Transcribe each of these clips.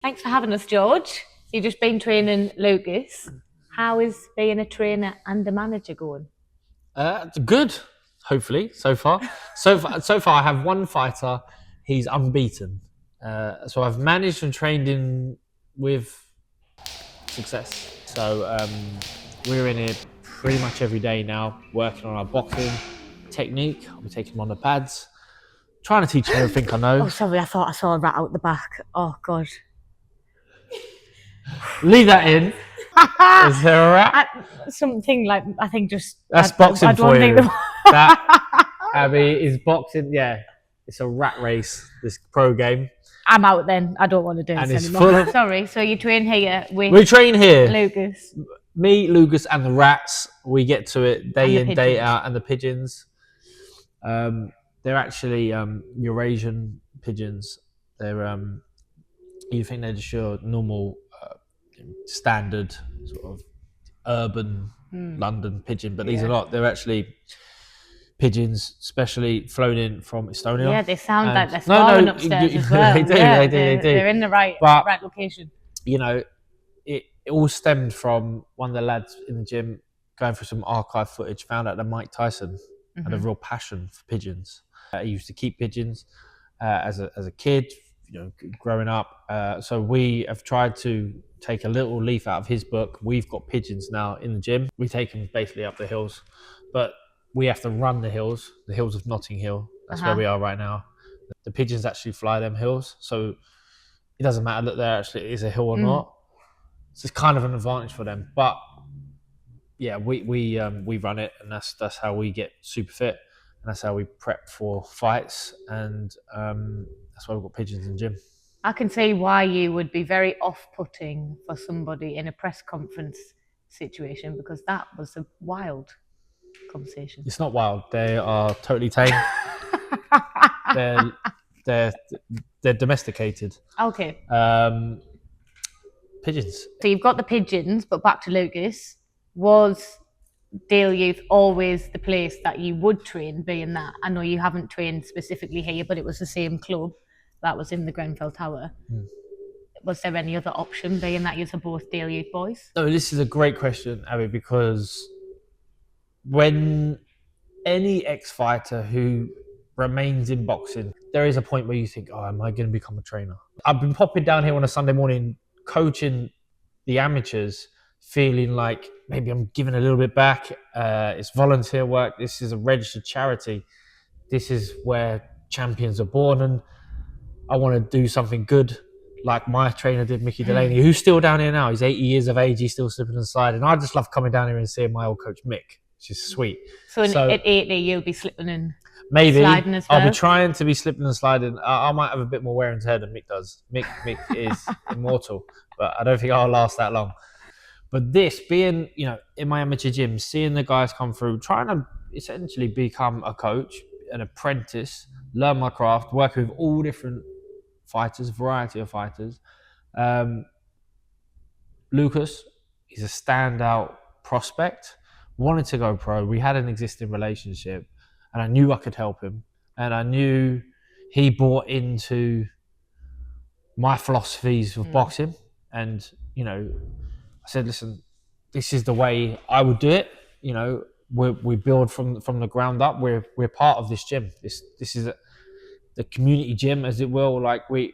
Thanks for having us, George. You've just been training Lucas. How is being a trainer and a manager going? Good, hopefully, so far. So far, I have one fighter. He's unbeaten. So I've managed and trained him with success. So we're in here pretty much every day now, working on our boxing technique. We're taking him on the pads, trying to teach him everything I know. Oh, sorry, I thought I saw a rat out the back. Oh, God. Leave that in. Is there a rat? Something like, I think just... That's boxing for you. That, Abby, is boxing. Yeah, it's a rat race, this pro game. I'm out then. I don't want to do And this it's anymore. full of... Sorry, so you train here with We train here. Lucas. Me, Lucas, and the rats. We get to it day in, day out. And the pigeons. They're actually Eurasian pigeons. They're you think they're just your normal standard sort of urban London pigeon, but these are not. They're actually pigeons, specially flown in from Estonia. Yeah, they sound like they're spawning upstairs as well. They do. They're in the right location. You know, it all stemmed from one of the lads in the gym going through some archive footage, found out that Mike Tyson had a real passion for pigeons. He used to keep pigeons as a kid, you know, growing up. So we have tried to take a little leaf out of his book. We've got pigeons now in the gym. We take them basically up the hills, but we have to run the hills of Notting Hill. That's where we are right now. The pigeons actually fly them hills, so it doesn't matter that there actually is a hill or not. So it's kind of an advantage for them. But yeah, we run it, and that's how we get super fit, and that's how we prep for fights, and that's why we've got pigeons in the gym. I can see why you would be very off-putting for somebody in a press conference situation, because that was a wild conversation. It's not wild. They are totally tame. they're domesticated. Okay. Pigeons. So you've got the pigeons, but back to Lucas. Was Dale Youth always the place that you would train, being that I know you haven't trained specifically here, but it was the same club that was in the Grenfell Tower. Was there any other option, being that you're both Dale Youth boys? No, this is a great question, Abby, because when any ex-fighter who remains in boxing, there is a point where you think, oh, am I going to become a trainer? I've been popping down here on a Sunday morning, coaching the amateurs, feeling like maybe I'm giving a little bit back. It's volunteer work. This is a registered charity. This is where champions are born, and I want to do something good like my trainer did, Mickey Delaney, who's still down here now. He's 80 years of age. He's still slipping and sliding. I just love coming down here and seeing my old coach, Mick, which is sweet. So at 80, you'll be slipping and maybe sliding as well? I'll be trying to be slipping and sliding. I might have a bit more wear and tear than Mick does. Mick is immortal, but I don't think I'll last that long. But this, being, you know, in my amateur gym, seeing the guys come through, trying to essentially become a coach, an apprentice, learn my craft, working with all different fighters, variety of fighters. Lucas is a standout prospect, wanted to go pro. We had an existing relationship, and I knew I could help him, and I knew he bought into my philosophies of boxing. And, you know, I said, listen, this is the way I would do it. You know, we build from the ground up. We're part of this gym. This is the community gym, as it will. Like we're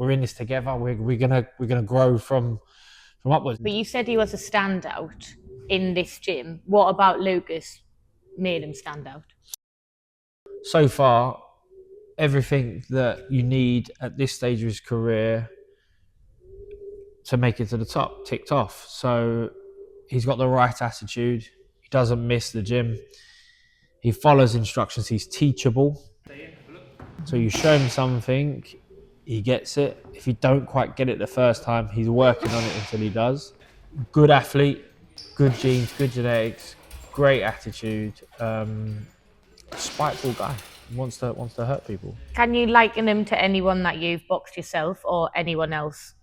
in this together. We're gonna grow from upwards. But you said he was a standout in this gym. What about Lucas made him stand out? So far, everything that you need at this stage of his career to make it to the top ticked off. So he's got the right attitude. He doesn't miss the gym. He follows instructions. He's teachable. So you show him something, he gets it. If you don't quite get it the first time, he's working on it until he does. Good athlete, good genes, good genetics, great attitude, spiteful guy. Wants to hurt people. Can you liken him to anyone that you've boxed yourself or anyone else?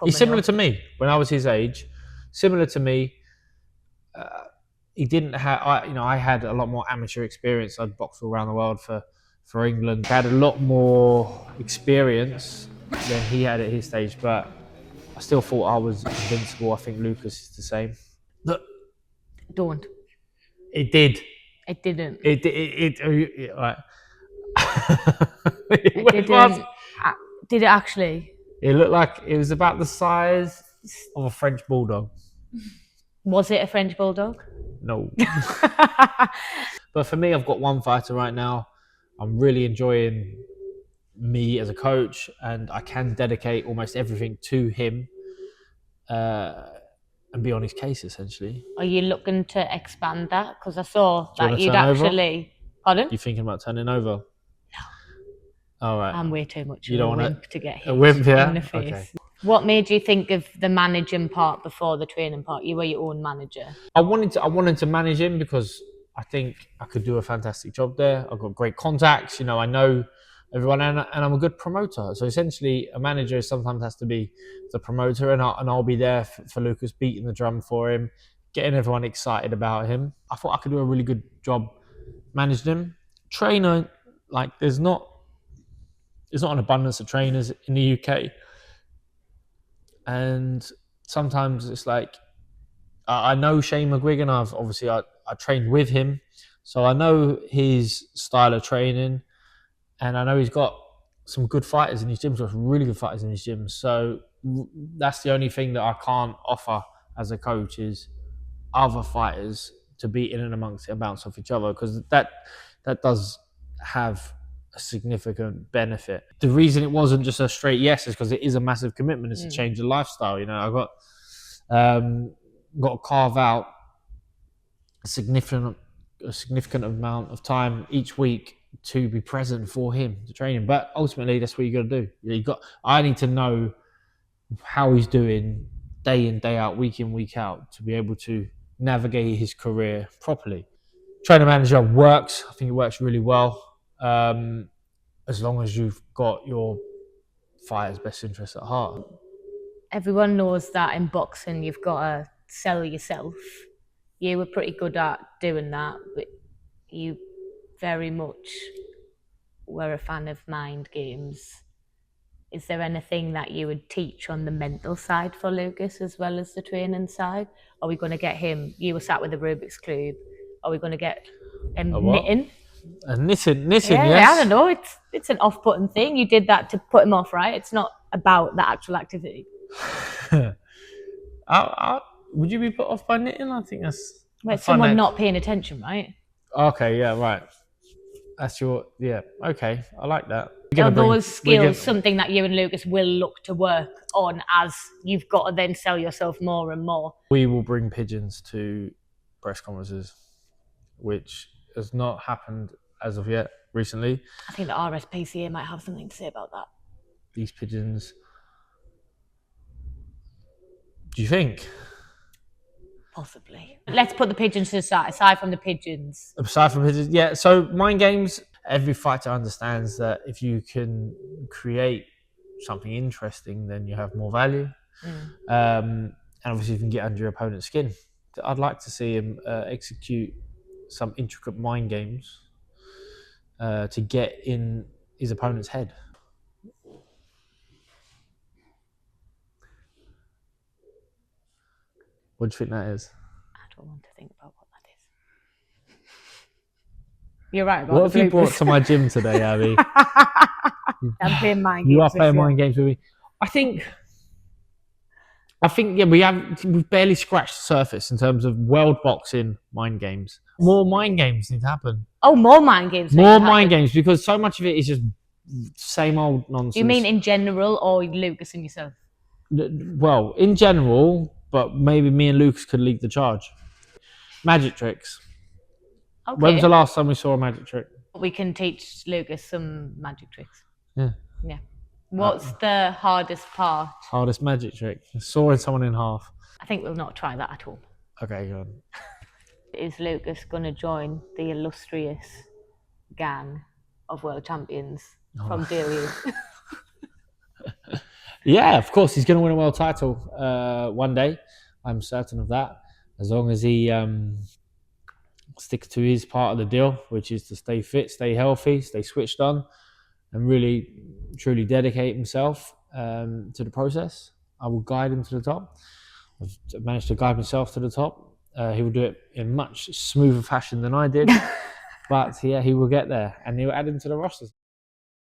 He's similar to me when I was his age. Similar to me. He didn't have. I had a lot more amateur experience. I'd boxed all around the world for England. I had a lot more experience than he had at his stage, but I still thought I was invincible. I think Lucas is the same. Look, Don't. it did. It didn't. Right. It Went past. didn't. Did it actually? It looked like it was about the size of a French bulldog. Was it a French bulldog? No. But for me, I've got one fighter right now. I'm really enjoying me as a coach, and I can dedicate almost everything to him and be on his case, essentially. Are you looking to expand that? Because I saw Do you that wanna you'd turn over? actually. Pardon? You thinking about turning over? No. All right. I'm way too much You of don't a wanna- wimp to get hit a wimp, yeah? in the face. Okay. What made you think of the managing part before the training part? You were your own manager. I wanted to manage him because I think I could do a fantastic job there. I've got great contacts. You know, I know everyone, and I'm a good promoter. So essentially, a manager sometimes has to be the promoter, and I'll be there for Lucas, beating the drum for him, getting everyone excited about him. I thought I could do a really good job managing him. Trainer, like there's not an abundance of trainers in the UK, and sometimes it's like I know Shane McGuigan. I trained with him, so I know his style of training, and I know he's got some good fighters in his gym. He's got some really good fighters in his gym. So that's the only thing that I can't offer as a coach is other fighters to be in and amongst it and bounce off each other, because that does have a significant benefit. The reason it wasn't just a straight yes is because it is a massive commitment. It's a change of lifestyle. You know, I got to carve out a significant amount of time each week to be present for him to train him. But ultimately, that's what you got to do. I need to know how he's doing day in, day out, week in, week out, to be able to navigate his career properly. Trainer manager works. I think it works really well. As long as you've got your fighter's best interests at heart. Everyone knows that in boxing you've got to sell yourself. You were pretty good at doing that, but you very much were a fan of mind games. Is there anything that you would teach on the mental side for Lucas as well as the training side? Are we going to get him? You were sat with the Rubik's Cube. Are we going to get him knitting? Knitting, yeah, yes. I don't know. It's an off-putting thing. You did that to put him off, right? It's not about the actual activity. Would you be put off by knitting? I think that's... Well, it's someone not paying attention, right? Okay, yeah, right. That's okay, I like that. Are those skills something that you and Lucas will look to work on as you've got to then sell yourself more and more? We will bring pigeons to press conferences, which has not happened as of yet recently. I think the RSPCA might have something to say about that. These pigeons... Do you think? Possibly. Let's put the pigeons to the side, aside from the pigeons. Aside from pigeons, yeah. So mind games, every fighter understands that if you can create something interesting, then you have more value. And obviously you can get under your opponent's skin. I'd like to see him execute some intricate mind games to get in his opponent's head. What do you think that is? I don't want to think about what that is. You're right about what have you brought to my gym today, Abby? I'm playing mind games. You are playing mind games with me. I think we've barely scratched the surface in terms of world boxing mind games. More mind games need to happen. Oh, more mind games. More mind games, because so much of it is just same old nonsense. You mean in general, or Lucas and yourself? Well, in general, but maybe me and Lucas could lead the charge. Magic tricks. Okay. When was the last time we saw a magic trick? We can teach Lucas some magic tricks. Yeah. Yeah. What's the hardest part? Hardest magic trick? Sawing someone in half. I think we'll not try that at all. Okay, go on. Is Lucas going to join the illustrious gang of world champions from Daly? Yeah, of course. He's going to win a world title one day. I'm certain of that. As long as he sticks to his part of the deal, which is to stay fit, stay healthy, stay switched on, and really, truly dedicate himself to the process. I will guide him to the top. I've managed to guide myself to the top. He will do it in much smoother fashion than I did. But yeah, he will get there, and he'll add him to the roster.